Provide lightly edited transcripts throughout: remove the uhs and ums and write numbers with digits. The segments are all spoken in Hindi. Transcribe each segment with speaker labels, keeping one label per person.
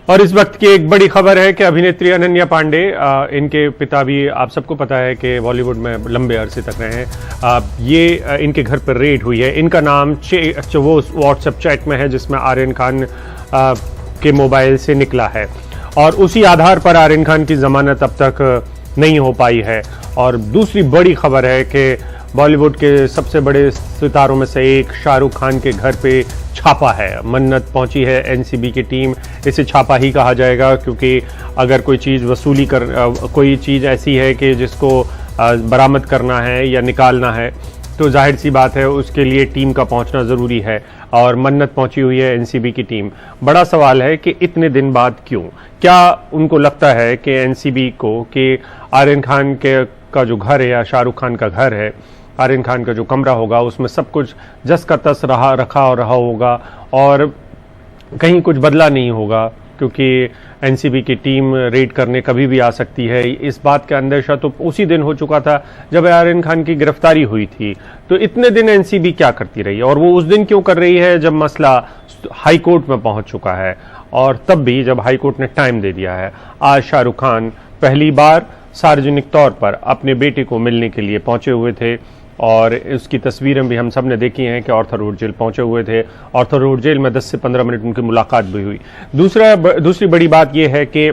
Speaker 1: और इस वक्त की एक बड़ी खबर है कि अभिनेत्री अनन्या पांडे, इनके पिता भी आप सबको पता है कि बॉलीवुड में लंबे अरसे तक रहे हैं। ये इनके घर पर रेड हुई है। इनका नाम वो व्हाट्सएप चैट में है जिसमें आर्यन खान के मोबाइल से निकला है और उसी आधार पर आर्यन खान की जमानत अब तक नहीं हो पाई है। और दूसरी बड़ी खबर है कि बॉलीवुड के सबसे बड़े सितारों में से एक शाहरुख खान के घर पे छापा है। मन्नत पहुंची है एनसीबी की टीम। इसे छापा ही कहा जाएगा क्योंकि अगर कोई चीज़ वसूली कोई चीज़ ऐसी है कि जिसको बरामद करना है या निकालना है तो जाहिर सी बात है उसके लिए टीम का पहुंचना ज़रूरी है। और मन्नत पहुंची हुई है एनसीबी की टीम। बड़ा सवाल है कि इतने दिन बाद क्यों? क्या उनको लगता है कि एनसीबी को कि आर्यन खान का जो घर है या शाहरुख खान का घर है, आर्यन खान का जो कमरा होगा उसमें सब कुछ जस का तस रखा होगा और कहीं कुछ बदला नहीं होगा क्योंकि एनसीबी की टीम रेड करने कभी भी आ सकती है। इस बात का अंदेशा तो उसी दिन हो चुका था जब आर्यन खान की गिरफ्तारी हुई थी। तो इतने दिन एनसीबी क्या करती रही और वो उस दिन क्यों कर रही है जब मसला हाई कोर्ट में पहुंच चुका है, और तब भी जब हाई कोर्ट ने टाइम दे दिया है। आज शाहरुख खान पहली बार सार्वजनिक तौर पर अपने बेटे को मिलने के लिए पहुंचे हुए थे और उसकी तस्वीरें भी हम सब ने देखी हैं कि ऑर्थर रोड जेल पहुंचे हुए थे। ऑर्थर रोड जेल में 10 से 15 मिनट उनकी मुलाकात भी हुई। दूसरी बड़ी बात यह है कि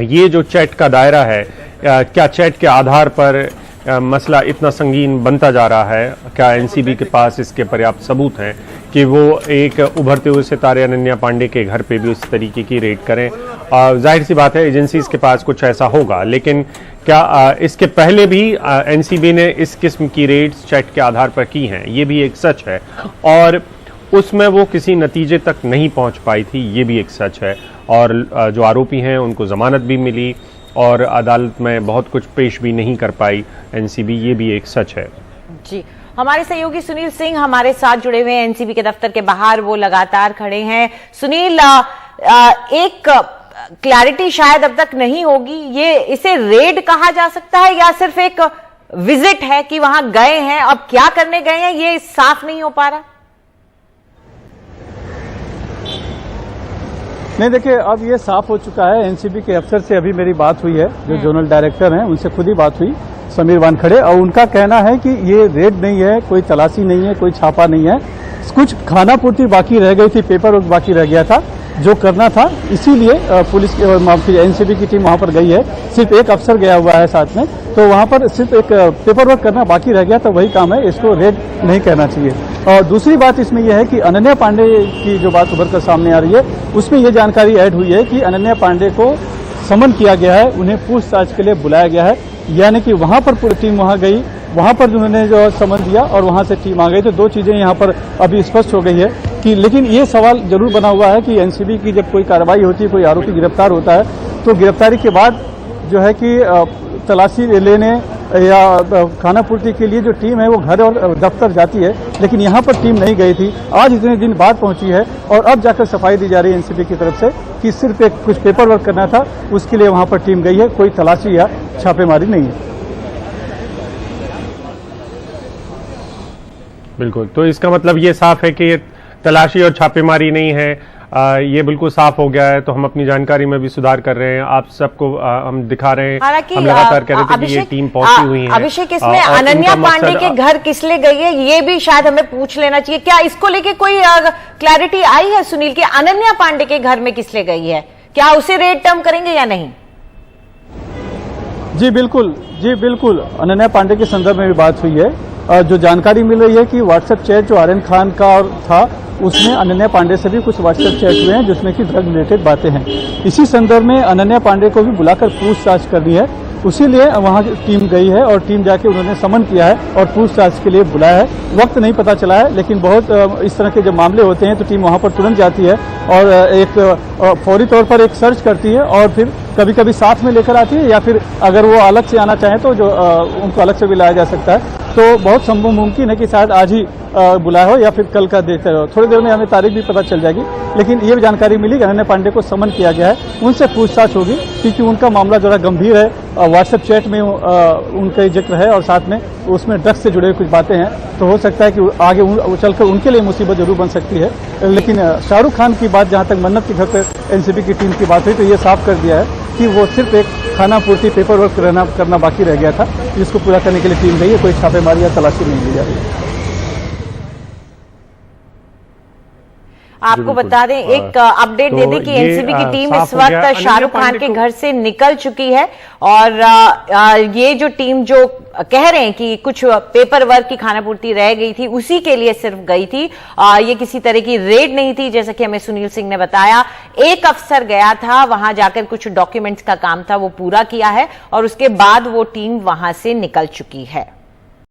Speaker 1: ये जो चैट का दायरा है, क्या चैट के आधार पर मसला इतना संगीन बनता जा रहा है? क्या एनसीबी के पास इसके पर्याप्त सबूत हैं कि वो एक उभरते हुए सितारे अनन्या पांडे के घर पे भी उस तरीके की रेड करें? जाहिर सी बात है एजेंसीज के पास कुछ ऐसा होगा, लेकिन क्या इसके पहले भी एनसीबी ने इस किस्म की रेड्स चैट के आधार पर की हैं? ये भी एक सच है और उसमें वो किसी नतीजे तक नहीं पहुंच पाई थी, ये भी एक सच है। और जो आरोपी हैं उनको जमानत भी मिली और अदालत में बहुत कुछ पेश भी नहीं कर पाई एनसीबी, ये भी एक सच है।
Speaker 2: जी, हमारे सहयोगी सुनील सिंह हमारे साथ जुड़े हुए हैं एनसीबी के दफ्तर के बाहर, वो लगातार खड़े हैं। सुनील, एक क्लैरिटी शायद अब तक नहीं होगी, ये इसे रेड कहा जा सकता है या सिर्फ एक विजिट है कि वहां गए हैं, अब क्या करने गए हैं ये साफ नहीं हो पा रहा।
Speaker 3: नहीं, देखिए अब ये साफ हो चुका है। एनसीबी के अफसर से अभी मेरी बात हुई है, जो जोनल डायरेक्टर हैं उनसे खुद ही बात हुई, समीर वानखड़े, और उनका कहना है कि ये रेड नहीं है, कोई तलाशी नहीं है, कोई छापा नहीं है। कुछ खाना पूर्ति बाकी रह गई थी, पेपर वर्क बाकी रह गया था जो करना था, इसीलिए पुलिस एनसीबी की टीम वहां पर गई है। सिर्फ एक अफसर गया हुआ है साथ में, तो वहां पर सिर्फ एक पेपर वर्क करना बाकी रह गया था, वही काम है, इसको रेड नहीं कहना चाहिए। और दूसरी बात इसमें यह है कि अनन्या पांडे की जो बात उभर कर सामने आ रही है उसमें यह जानकारी ऐड हुई है कि अनन्या पांडे को समन किया गया है, उन्हें पूछताछ के लिए बुलाया गया है, यानी कि वहां पर पूरी टीम वहां गई, वहां पर उन्होंने जो समन दिया और वहां से टीम आ गई। तो दो चीजें यहां पर अभी स्पष्ट हो गई है कि, लेकिन ये सवाल जरूर बना हुआ है कि एनसीबी की जब कोई कार्रवाई होती है, कोई आरोपी गिरफ्तार होता है, तो गिरफ्तारी के बाद जो है कि तलाशी लेने या खाना पूर्ति के लिए जो टीम है वो घर और दफ्तर जाती है, लेकिन यहाँ पर टीम नहीं गई थी। आज इतने दिन बाद पहुंची है और अब जाकर सफाई दी जा रही है एनसीबी की तरफ से कि सिर्फ एक कुछ पेपर वर्क करना था, उसके लिए वहां पर टीम गई है, कोई तलाशी या छापेमारी नहीं है।
Speaker 1: बिल्कुल, तो इसका मतलब ये साफ है कि ये तलाशी और छापेमारी नहीं है, ये बिल्कुल साफ हो गया है। तो हम अपनी जानकारी में भी सुधार कर रहे हैं, आप सबको हम दिखा रहे हैं। हम लगातार कह रहे थे कि ये टीम पहुंची हुई है।
Speaker 2: अभिषेक, इसमें अनन्या पांडे के घर किस लिए गई है ये भी शायद हमें पूछ लेना चाहिए। क्या इसको लेके कोई क्लैरिटी आई है सुनील कि अनन्या पांडे के घर में किस लिए गई है? क्या उसे रेड टर्म करेंगे या नहीं?
Speaker 3: जी बिल्कुल, अनन्या पांडे के संदर्भ में भी बात हुई है। जो जानकारी मिल रही है कि व्हाट्सएप चैट जो आर्यन खान का था उसमें अनन्या पांडे से भी कुछ व्हाट्सएप चैट हुए हैं जिसमें कि ड्रग रिलेटेड बातें हैं। इसी संदर्भ में अनन्या पांडे को भी बुलाकर पूछताछ करनी है, उसीलिए वहां टीम गई है और टीम जाके उन्होंने समन किया है और पूछताछ के लिए बुलाया है। वक्त नहीं पता चला है, लेकिन बहुत इस तरह के जब मामले होते हैं तो टीम वहां पर तुरंत जाती है और एक फौरी तौर पर एक सर्च करती है और फिर कभी कभी साथ में लेकर आती है, या फिर अगर वो अलग से आना चाहें तो जो उनको अलग से भी लाया जा सकता है। तो बहुत संभव मुमकिन है कि शायद आज ही बुलाया हो या फिर कल का देखते हो। थोड़ी देर में हमें तारीख भी पता चल जाएगी, लेकिन ये भी जानकारी मिली कि अनन्या पांडे को समन किया गया है, उनसे पूछताछ होगी क्योंकि उनका मामला जरा गंभीर है। व्हाट्सएप चैट में उनका जिक्र है और साथ में उसमें ड्रग्स से जुड़े हुए कुछ बातें हैं, तो हो सकता है कि आगे चलकर उनके लिए मुसीबत जरूर बन सकती है। लेकिन शाहरुख खान की बात, जहां तक मन्नत के घर पर एनसीबी की टीम की बात हुई, तो ये साफ कर दिया है कि वो सिर्फ एक खाना पूर्ति पेपर वर्क करना बाकी रह गया था, जिसको पूरा करने के लिए टीम गई है। कोई छापेमारी या तलाशी नहीं ली जा रही है।
Speaker 2: आपको बता दें, एक अपडेट दे दें कि एनसीबी की टीम इस वक्त शाहरुख खान के घर से निकल चुकी है और ये जो टीम जो कह रहे हैं कि कुछ पेपर वर्क की खानापूर्ति रह गई थी, उसी के लिए सिर्फ गई थी। ये किसी तरह की रेड नहीं थी, जैसा कि हमें सुनील सिंह ने बताया। एक अफसर गया था, वहां जाकर कुछ डॉक्यूमेंट्स का काम था वो पूरा किया है और उसके बाद वो टीम वहां से निकल चुकी है।